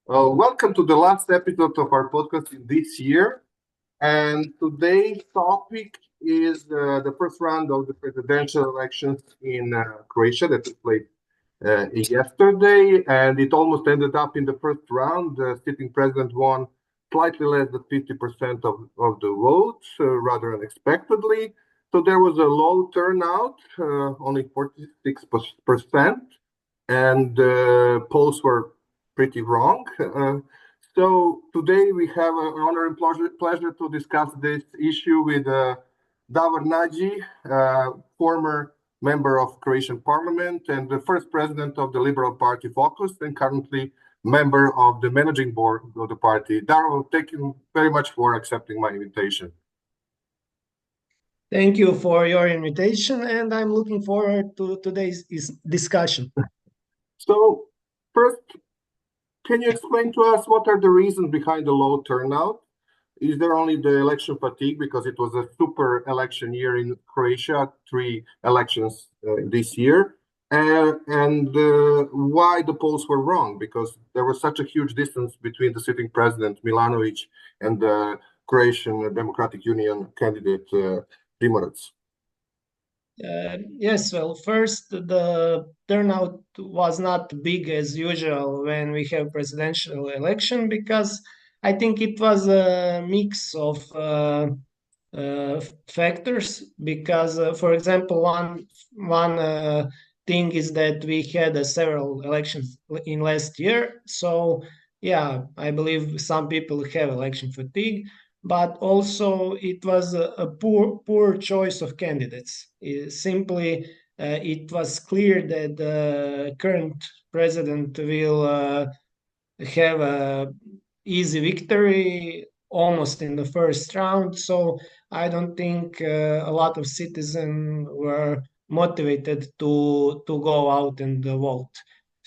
Welcome to the last episode of our podcast in this year. And today's topic is the first round of the presidential elections in Croatia that took place yesterday. And it almost ended up in the first round. The sitting president won slightly less than 50% of the votes, rather unexpectedly. So there was a low turnout, only 46%. And polls were pretty wrong. So today we have an honor and pleasure to discuss this issue with Davor Nadji, former member of Croatian Parliament and the first president of the Liberal Party FOKUS, and currently member of the managing board of the party. Davor, thank you very much for accepting my invitation. Thank you for your invitation, and I'm looking forward to today's discussion. So, first, can you explain to us what are the reasons behind the low turnout? Is there only the election fatigue because it was a super election year in Croatia, 3 elections this year? And why the polls were wrong? Because there was such a huge distance between the sitting president, Milanovic, and the Croatian Democratic Union candidate, Primorac. Yes, well, first, the turnout was not big as usual when we have presidential election because I think it was a mix of factors. Because, for example, one thing is that we had several elections in last year, so yeah, I believe some people have election fatigue, but also it was a poor choice of candidates. Simply, it was clear that the current president will have a easy victory almost in the first round. So I don't think a lot of citizens were motivated to go out and vote.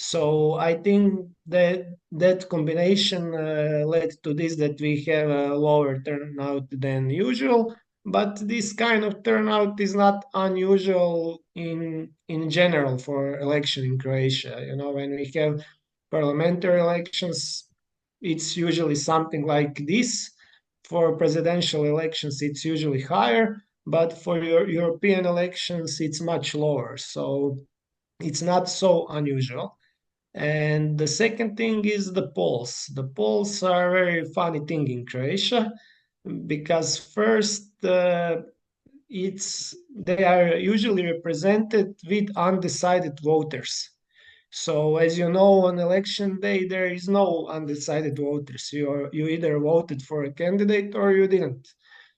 So I think that combination led to this, that we have a lower turnout than usual. But this kind of turnout is not unusual in general for election in Croatia. You know, when we have parliamentary elections, it's usually something like this. For presidential elections, it's usually higher, but for your European elections, it's much lower. So it's not so unusual. And the second thing is the polls. The polls are a very funny thing in Croatia because first, it's they are usually represented with undecided voters. So, as you know, on election day, there is no undecided voters. You either voted for a candidate or you didn't.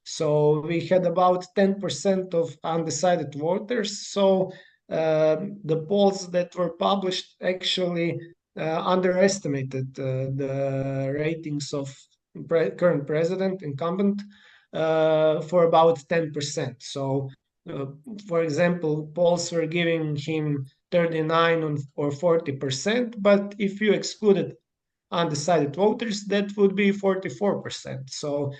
So we had about 10% of undecided voters. So the polls that were published actually underestimated the ratings of current president, incumbent, for about 10%. So, uh, for example, polls were giving him 39 or 40%, but if you excluded undecided voters, that would be 44%. So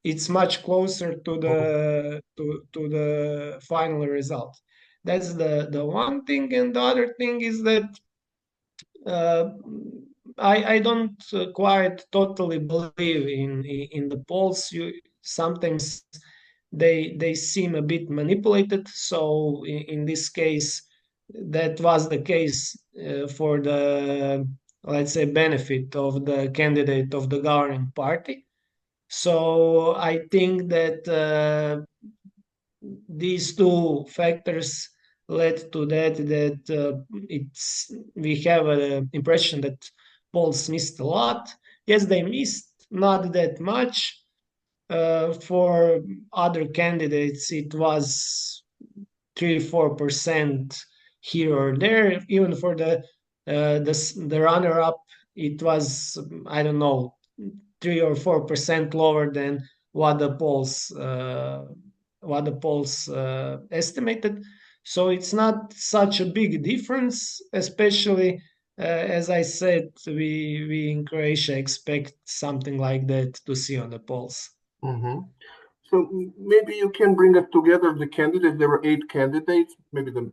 it's much closer to the final result. That's the one thing, and the other thing is that uh, I don't quite totally believe in the polls. Sometimes they seem a bit manipulated. So in this case, that was the case for the, let's say, benefit of the candidate of the governing party. So I think that these two factors led to that it's we have an impression that polls missed a lot. Yes, they missed not that much. For other candidates, it was 3-4% here or there. Even for the runner-up, it was, I don't know, 3 or 4% lower than what the polls estimated. So it's not such a big difference, especially as I said, we in Croatia expect something like that to see on the polls. Mm-hmm. So maybe you can bring us together the candidates. There were 8 candidates, maybe the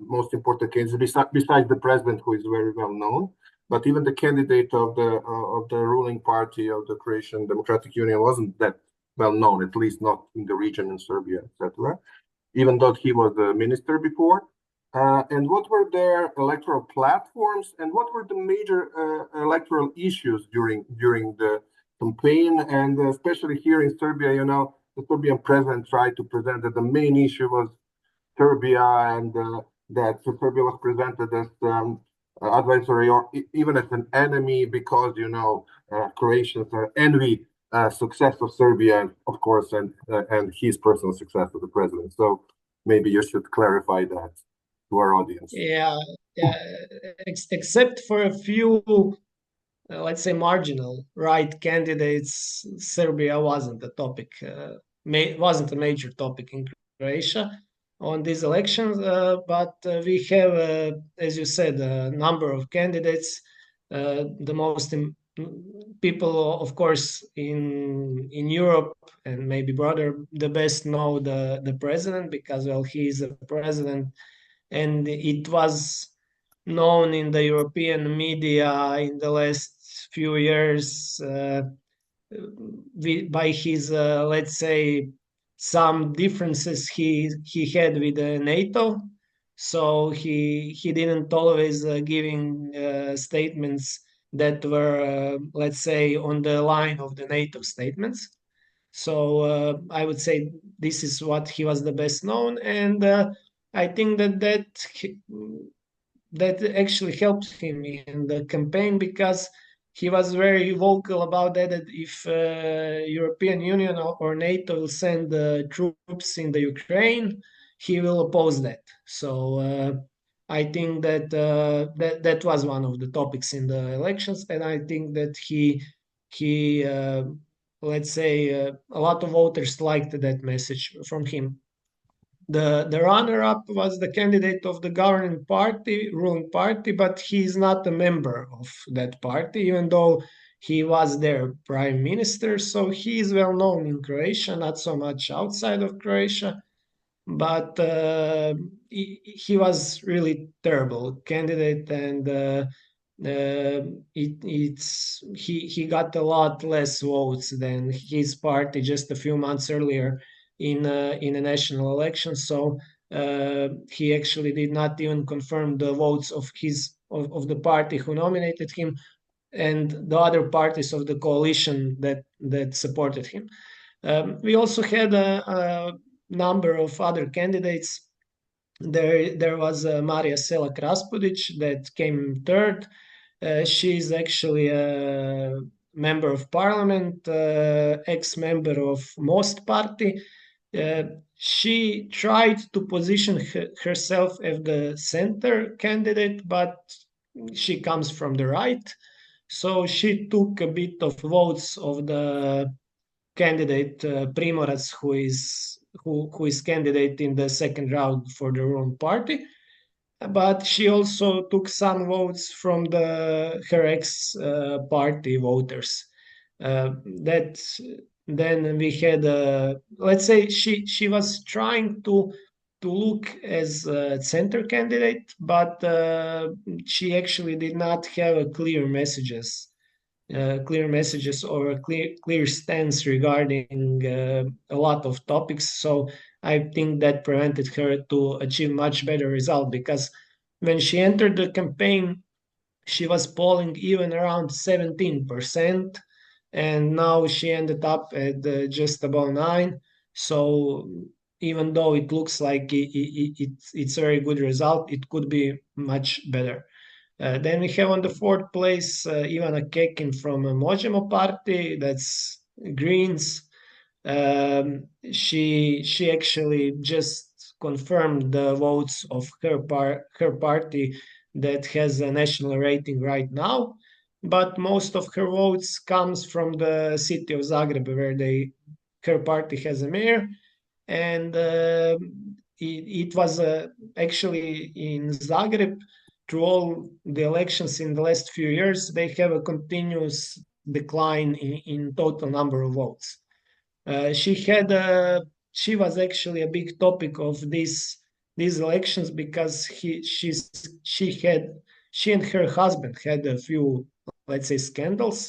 most important candidates besides the president, who is very well known. but even the candidate of the ruling party of the Croatian Democratic Union wasn't that well known, at least not in the region in Serbia, etc. Even though he was a minister before. And what were their electoral platforms, and what were the major electoral issues during the campaign? And especially here in Serbia, the Serbian president tried to present that the main issue was Serbia, and that Serbia was presented as adversary or even as an enemy because Croatians envy success of Serbia, of course, and his personal success as a president. So maybe you should clarify that to our audience. Yeah, yeah. Except for a few, let's say, marginal right candidates, Serbia wasn't a topic, wasn't a major topic in Croatia on these elections. But we have, as you said, a number of candidates. The most people, of course, in Europe and maybe broader, the best know the president because, well, he is a president, and it was known in the European media in the last few years by his, let's say, some differences he had with NATO. So he didn't always giving statements that were, let's say, on the line of the NATO statements. So I would say this is what he was the best known, and I think that actually helped him in the campaign because he was very vocal about that. That if European Union or NATO will send troops in the Ukraine, he will oppose that. So I think that was one of the topics in the elections, and I think that he let's say a lot of voters liked that message from him. The runner-up was the candidate of the governing party, ruling party, but he's not a member of that party, even though he was their prime minister. So he is well known in Croatia, not so much outside of Croatia. But he was really terrible candidate, and he got a lot less votes than his party just a few months earlier in a national election. So he actually did not even confirm the votes of the party who nominated him and the other parties of the coalition that supported him. We also had a number of other candidates. There was Maria Selak Raspudic that came third. She is actually a member of parliament, ex-member of Most Party. She tried to position herself as the center candidate, but she comes from the right. So she took a bit of votes of the candidate Primorac, who is candidate in the second round for the ruling party. But she also took some votes from her ex party voters. That then we had, let's say, she was trying to look as a center candidate, but she actually did not have a clear messages or a clear stance regarding a lot of topics. So I think that prevented her to achieve much better result because when she entered the campaign, she was polling even around 17%, and now she ended up at just about 9. So even though it looks like it's a very good result, it could be much better. Then we have on the fourth place Ivana Kekin from Možemo party, that's Greens. She actually just confirmed the votes of her party that has a national rating right now, but most of her votes comes from the city of Zagreb, where her party has a mayor, and it was actually in Zagreb through all the elections in the last few years, they have a continuous decline in total number of votes. She was actually a big topic of these elections because she and her husband had a few, let's say, scandals.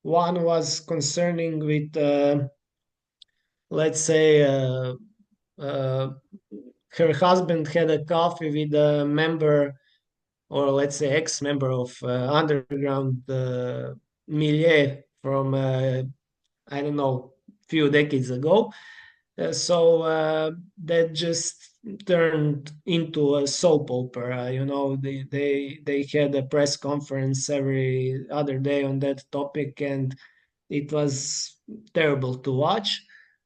One was concerning with, let's say, uh, her husband had a coffee with a member, or let's say ex-member of underground milieu from I don't know, few decades ago. So that just turned into a soap opera. They had a press conference every other day on that topic, and it was terrible to watch.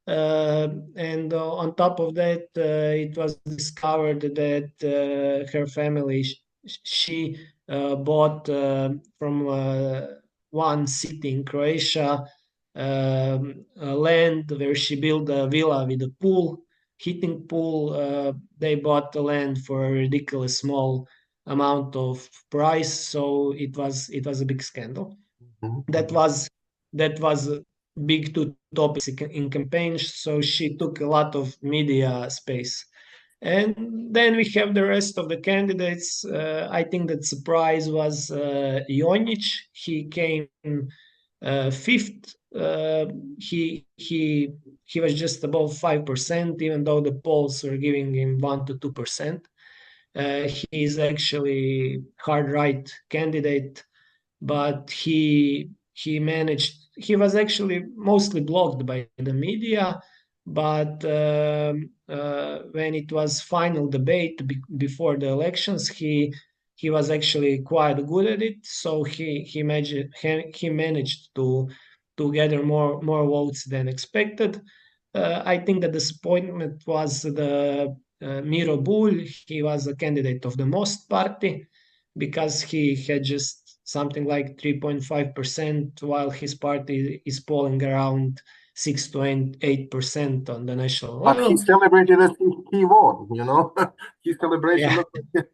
And on top of that, it was discovered that her family, she bought from one city in Croatia a land where she built a villa with a pool, heating pool. They bought the land for a ridiculous small amount of price, so it was a big scandal. That Mhm. was that was big two topics in campaigns, so she took a lot of media space. And then we have the rest of the candidates. I think that surprise was Jonic. He came fifth. He was just above 5%, even though the polls were giving him 1 to 2%. He is actually hard right candidate, but he managed. He was actually mostly blocked by the media, but when it was final debate before the elections, he was actually quite good at it. So he managed to gather more votes than expected. I think the disappointment was the Miro Bulj. He was a candidate of the Most Party because he had just something like 3.5%, while his party is polling around 6 to 8% on the national But he level. celebrated as he won, you know. His celebration Yeah, looked like it.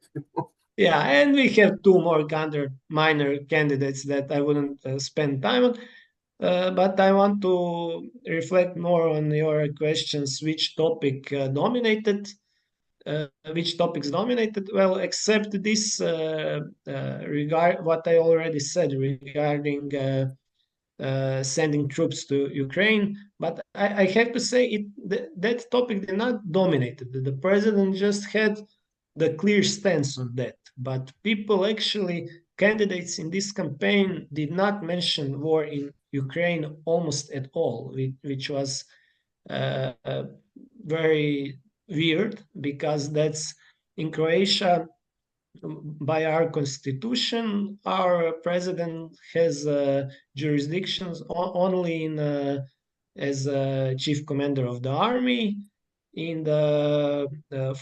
yeah, and we have two more minor candidates that I wouldn't spend time on. But I want to reflect more on your questions. Which topics dominated? Well, except this regard what I already said regarding sending troops to Ukraine. But I have to say that topic did not dominate. The president just had the clear stance on that. But people actually, candidates in this campaign, did not mention war in Ukraine almost at all, which was uh, very weird because that's in Croatia. By our constitution, our president has jurisdictions only in as a chief commander of the army in the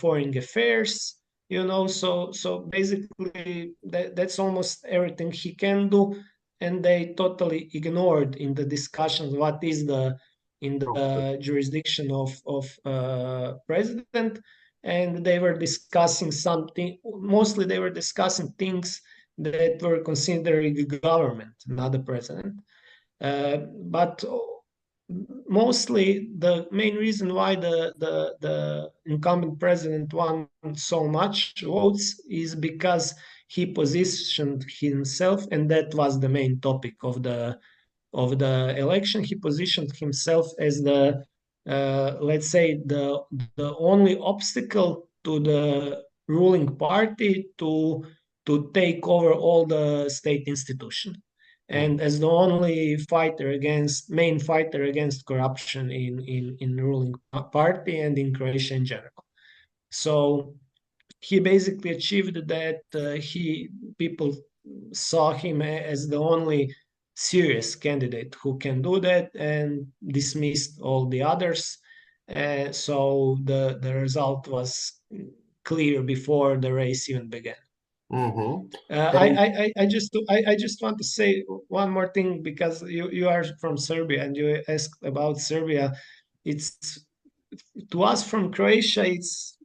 foreign affairs. So basically that's almost everything he can do, and they totally ignored in the discussions what is the in the jurisdiction of president. And they were discussing something. Mostly, they were discussing things that were considering the government, not the president. But mostly, the main reason why the incumbent president won so much votes is because he positioned himself, and that was the main topic of the election. He positioned himself as the let's say the only obstacle to the ruling party to take over all the state institution, and as the only main fighter against corruption in ruling party and in Croatia in general. So he basically achieved that. He People saw him as the only serious candidate who can do that and dismissed all the others. So the result was clear before the race even began. Mm-hmm. And I just want to say one more thing, because you are from Serbia and you asked about Serbia. It's To us from Croatia, it's,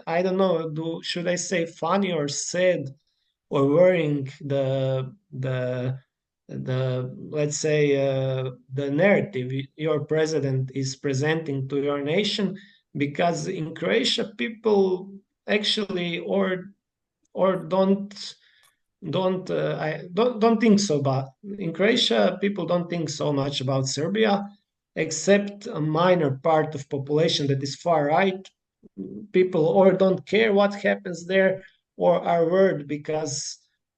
I don't know, should I say funny or sad or worrying, the let's say the narrative your president is presenting to your nation, because in Croatia people actually or don't don't think so. But in Croatia, people don't think so much about Serbia, except a minor part of population that is far right. People or don't care what happens there, or are worried because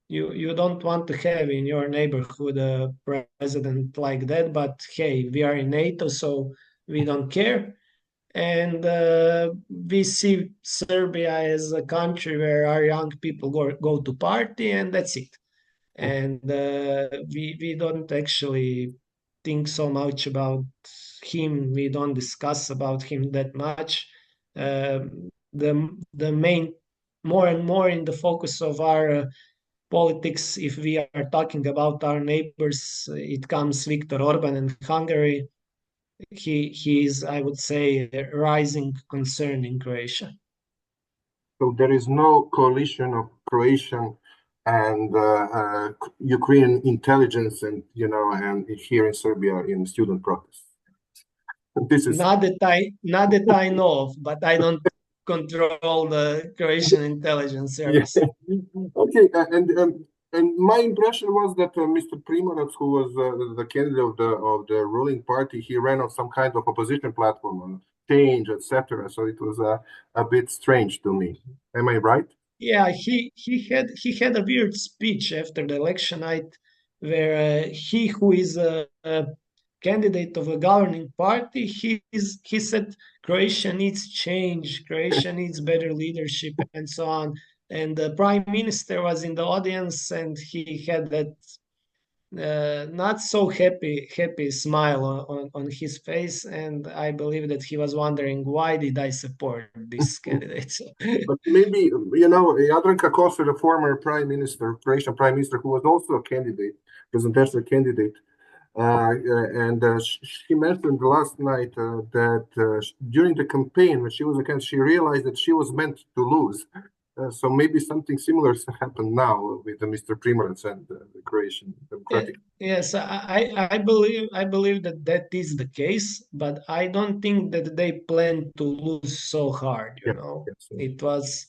you don't want to have in your neighborhood a president like that. But hey, we are in NATO, so we don't care. And we see Serbia as a country where our young people go to party, and that's it. And we don't actually think so much about him. We don't discuss about him that much. The main, more and more in the focus of our politics, if we are talking about our neighbors, it comes Viktor Orban in Hungary. He is, I would say, a rising concern in Croatia. So there is no coalition of Croatian and Ukrainian intelligence, and and here in Serbia in student protests. This is Not that I know of, but I don't control the Croatian intelligence yeah. service. Okay, and my impression was that Mr. Primorac, who was the candidate of the ruling party, he ran on some kind of opposition platform on change, etc. So it was a bit strange to me. Am I right? Yeah, he had a weird speech after the election night, where he who is a candidate of a governing party, he said Croatia needs change, Croatia needs better leadership, and so on. And the prime minister was in the audience, and he had that not so happy smile on his face, and I believe that he was wondering, why did I support this candidate. But maybe, Jadranka Kosor, the former prime minister, Croatian prime minister, who was also a candidate, presidential candidate, and she mentioned last night that during the campaign, when she was a candidate, she realized that she was meant to lose. So maybe something similar has happened now with Mr. Primorac and the Croatian Democratic. Yes, I believe that that is the case, but I don't think that they plan to lose so hard. Yeah, yes, yes. It was,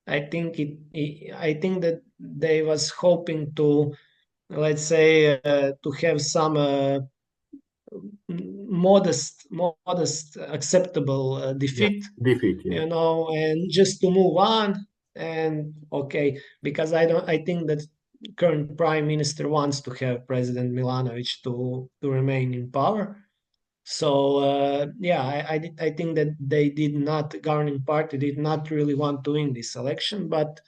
I think that they was hoping to, let's say, to have some modest, acceptable Yeah, defeat, defeat. Yeah, and just to move on. And okay, because I think that current prime minister wants to have President Milanovic to remain in power. So yeah, I think that the governing party did not really want to win this election, but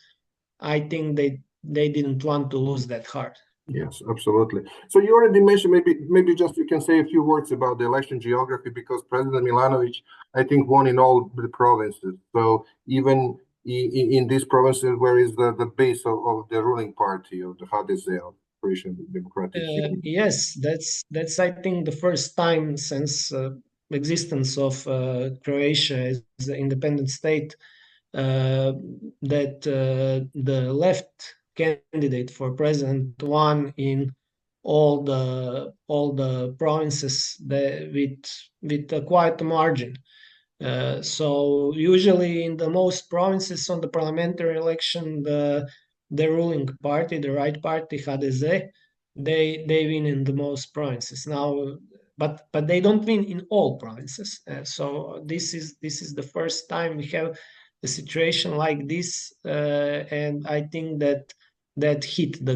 I think they didn't want to lose that hard. yes, absolutely. So you already mentioned, maybe just you can say a few words about the election geography, because President Milanovic, I think, won in all the provinces. So even in these provinces, where is the base of the ruling party of the HDZ, of Croatian Democratic Union? Yes, that's I think the first time since existence of Croatia as an independent state, uh, that the left candidate for president won in all the provinces with a quite margin. So usually in the most provinces on the parliamentary election, the ruling party, the right party, HDZ, they win in the most provinces now, but they don't win in all provinces. So this is the first time we have a situation like this, and I think that hit the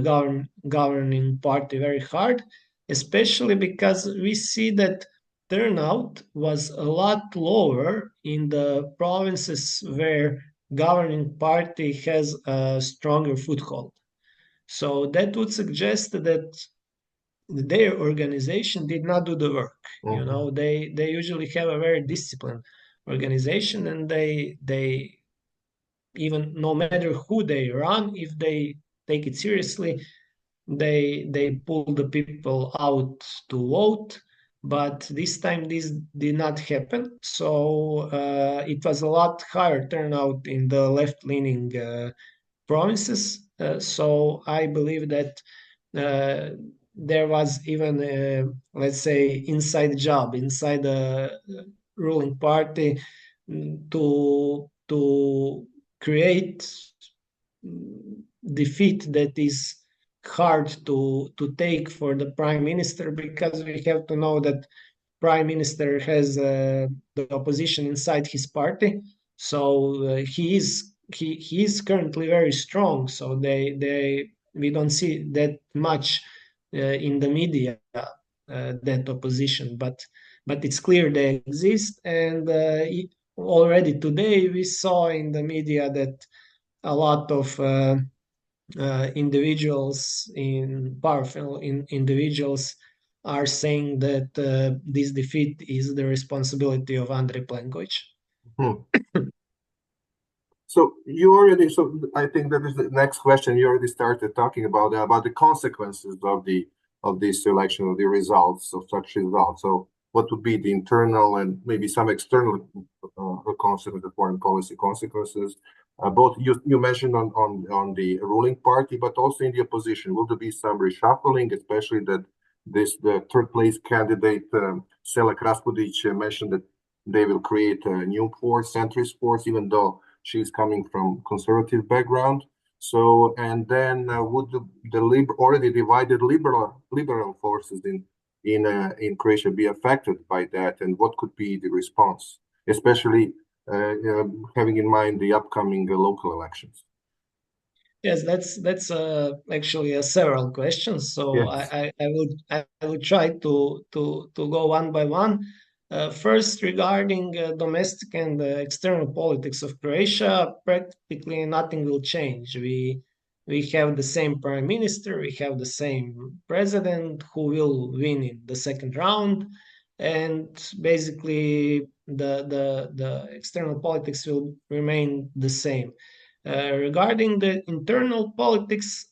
governing party very hard, especially because we see that turnout was a lot lower in the provinces where governing party has a stronger foothold. So that would suggest that their organization did not do the work. Mhm. They usually have a very disciplined organization, and they even no matter who they run, if they take it seriously, they pull the people out to vote. But this time this did not happen, so it was a lot higher turnout in the left-leaning provinces. So I believe that uh, there was even let's say inside job inside the ruling party, to create defeat that is hard to take for the prime minister, because we have to know that prime minister has the opposition inside his party, so he is currently very strong. So they we don't see that much in the media, that opposition, but it's clear they exist, and already today we saw in the media that a lot of individuals, in powerful individuals, are saying that this defeat is the responsibility of Andrej Plenković. Hmm. So you already, so I think that is the next question. You already started talking about the consequences of this election, of the results of such results. So what would be the internal and maybe some external consequences, foreign policy consequences? Both you mentioned on the ruling party, but also in the opposition. Will there be some reshuffling, especially that the third place candidate Selak Raspudic mentioned that they will create a new force, centrist force, even though she's coming from conservative background. So, and then would the already divided liberal forces in Croatia be affected by that, and what could be the response, especially having in mind the upcoming local elections? Yes, that's actually several questions. So Yes. I will try to go one by one. First, regarding domestic and external politics of Croatia, practically nothing will change. We have the same prime minister, we have the same president who will win in the second round, and basically the external politics will remain the same. Regarding the internal politics,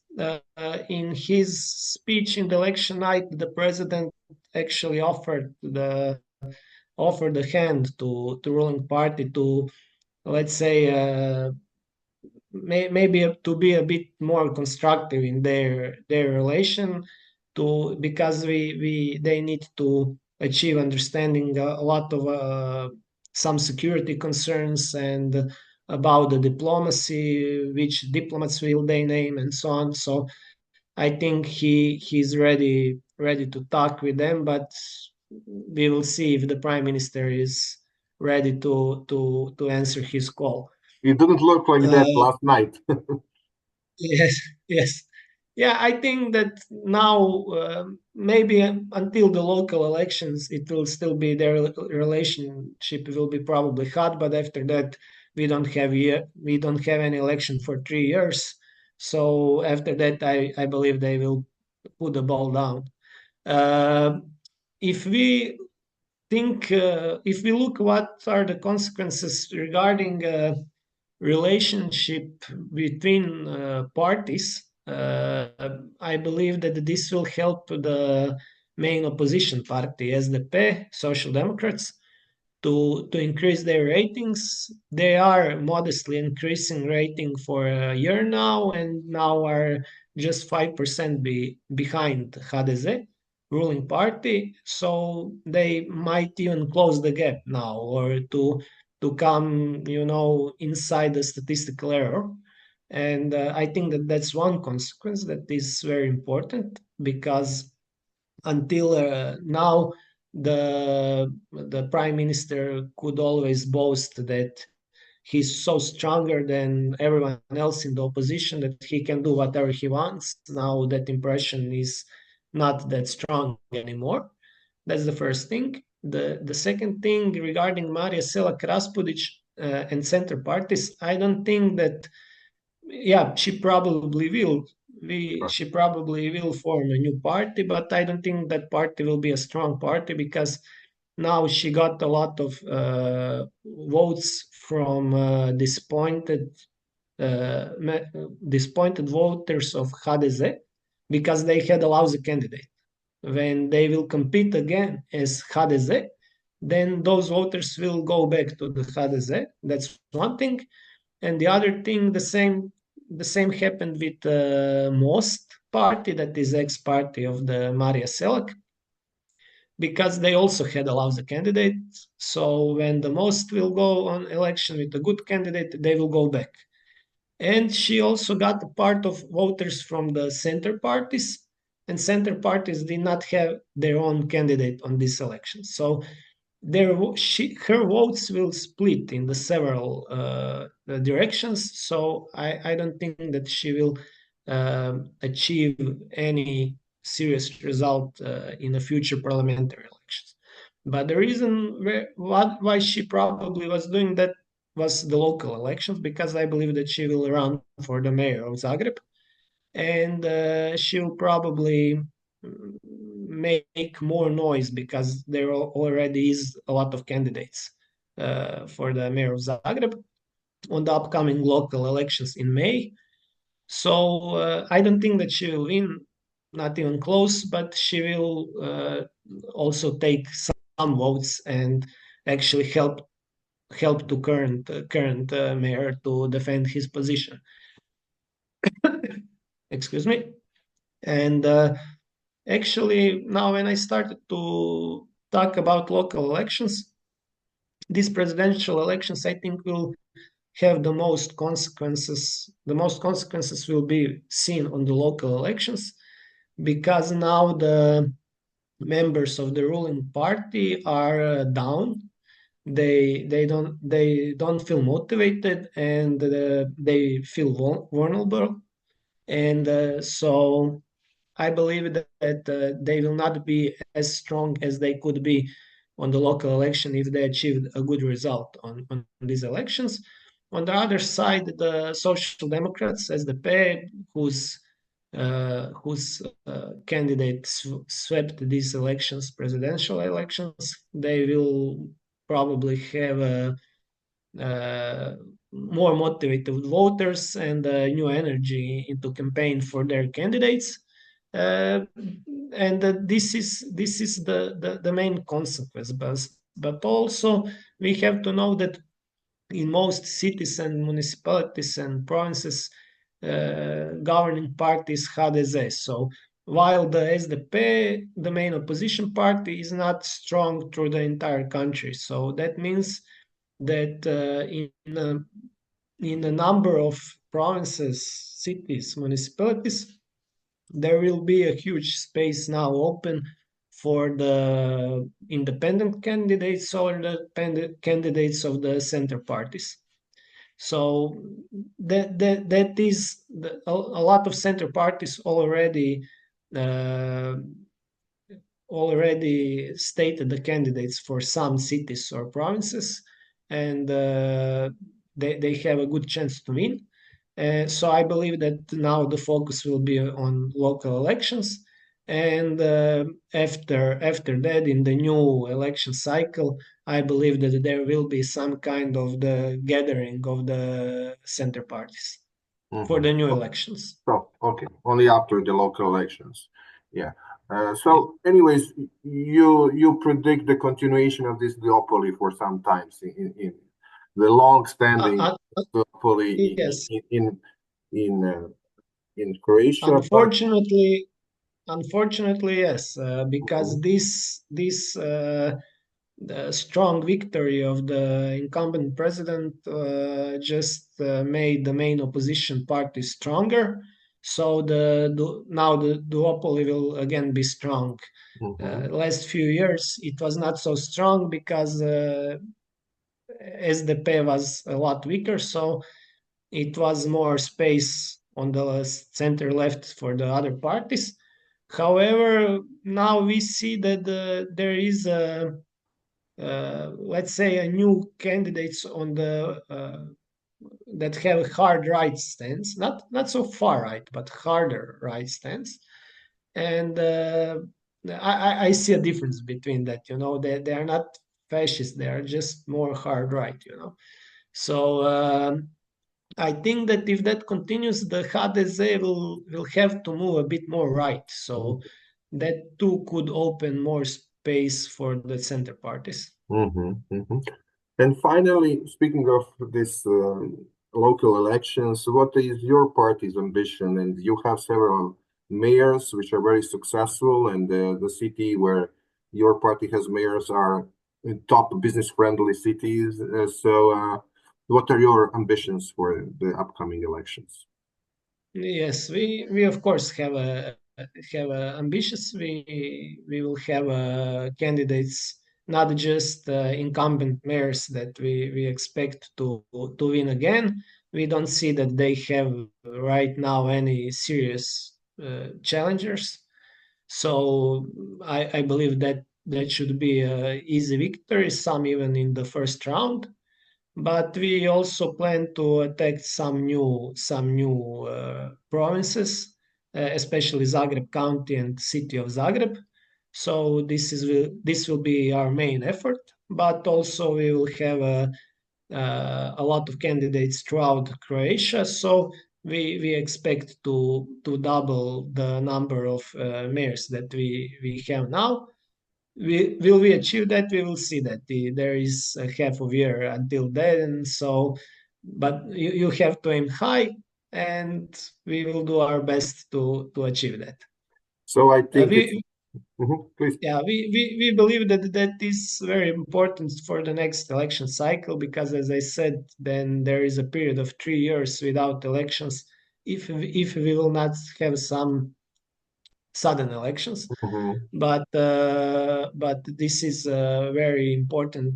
in his speech in the election night, the president actually offered the hand to ruling party to, let's say, maybe to be a bit more constructive in their relation, to because we they need to achieve understanding a lot of some security concerns, and about the diplomacy, which diplomats will they name, and so on. So I think he's ready to talk with them, but we will see if the prime minister is ready to answer his call. It didn't look like that Uh, last night. yes, yes. Yeah, I think that now, maybe until the local elections, it will still be their relationship will be probably hot, but after that, we don't have any election for 3 years. So after that, I believe they will put the ball down. Uh, if we if we look what are the consequences regarding relationship between parties, I believe that this will help the main opposition party, SDP, Social Democrats, to increase their ratings. They are modestly increasing rating for a year now, and now are just 5% behind HDZ ruling party. So they might even close the gap now, or to come, inside the statistical error. And I think that that's one consequence that is very important, because until now, the prime minister could always boast that he's so stronger than everyone else in the opposition, that he can do whatever he wants. Now that impression is not that strong anymore. That's the first thing. The second thing, regarding Maria Selak Raspudic and center parties, I don't think that, yeah, she probably will form a new party, but I don't think that party will be a strong party, because now she got a lot of votes from uh, disappointed voters of HDZ, because they had a lousy candidate. When they will compete again as HDZ, then those voters will go back to the HDZ. That's one thing. And the other thing, the same happened with Most party, that is ex-party of the Maria Selak, because they also had a lousy candidate. So when the Most will go on election with a good candidate, they will go back. And she also got a part of voters from the center parties, and center parties did not have their own candidate on this election. So her votes will split in the several directions. So I don't think that she will achieve any serious result in the future parliamentary elections. But the reason why she probably was doing that was the local elections, because I believe that she will run for the mayor of Zagreb, and she will probably make more noise because there already is a lot of candidates for the mayor of Zagreb on the upcoming local elections in May. So I don't think that she will win, not even close, but she will also take some votes and actually help to current mayor to defend his position. Excuse me. And actually, now when I started to talk about local elections, these presidential elections, I think, will have the most consequences. The most consequences will be seen on the local elections, because now the members of the ruling party are down. They don't feel motivated, and they feel vulnerable, and so I believe that they will not be as strong as they could be on the local election if they achieved a good result on these elections. On the other side, the Social Democrats, SDP, whose candidate swept these elections, presidential elections, they will probably have a more motivated voters and new energy into campaign for their candidates. Uh, and this is the main consequence. But also we have to know that in most cities and municipalities and provinces, governing party is HDZ. So while the SDP, the main opposition party, is not strong through the entire country. So that means that in a number of provinces, cities, municipalities, there will be a huge space now open for the independent candidates or the candidates of the center parties. So that is a lot of center parties uh, already stated the candidates for some cities or provinces, and they have a good chance to win. So I believe that now the focus will be on local elections, and after that, in the new election cycle, I believe that there will be some kind of the gathering of the center parties for the new elections. So, okay, only after the local elections. Yeah. So, anyways, you predict the continuation of this duopoly for some times in the long-standing duopoly Yes, in in Croatia, but unfortunately, unfortunately, yes, because the strong victory of the incumbent president just made the main opposition party stronger. So now the duopoly will again be strong. Last few years it was not so strong because SDP was a lot weaker, so it was more space on the center left for the other parties. However, now we see that there is a let's say a new candidates on the that have a hard right stance, not so far right, but harder right stance, and I see a difference between that. They are not fascist; they are just more hard right. So I think that if that continues, the HDZ will have to move a bit more right. So that too could open more space for the center parties. And finally, speaking of this local elections, what is your party's ambition? And you have several mayors which are very successful, and the city where your party has mayors are top business-friendly cities. So, What are your ambitions for the upcoming elections? Yes, we of course have ambitious. We will have candidates, not just incumbent mayors that we expect to win again. We don't see that they have right now any serious challengers. So I believe that that should be a easy victory. Some even in the first round, but we also plan to attack some new provinces, especially Zagreb County and city of Zagreb. So this will be our main effort. But also we will have a lot of candidates throughout Croatia. So we expect to double the number of mayors that we have now. Will we achieve that? We will see that. There is a half of year until then. So, but you have to aim high, and we will do our best to achieve that. So I think it's We please. yeah we believe that that is very important for the next election cycle, because as I said, then there is a period of 3 years without elections. If we will not have some sudden elections, Mhm. but this is very important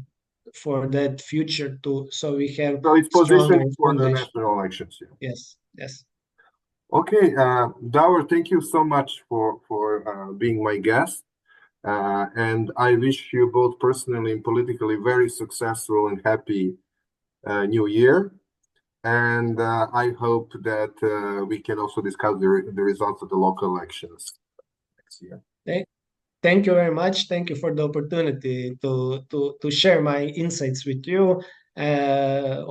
for that future too, so we have So it's stronger positioning for the foundation. national elections. Yeah. Yes, yes. Okay, Davor, thank you so much for being my guest. And I wish you both personally and politically very successful and happy new year. And I hope that we can also discuss the results of the local elections next year. thank, thank you very much. Thank you for the opportunity to share my insights with you.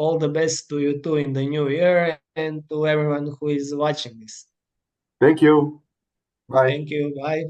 All the best to you too in the new year, and to everyone who is watching this. Thank you. Bye. Thank you. Bye.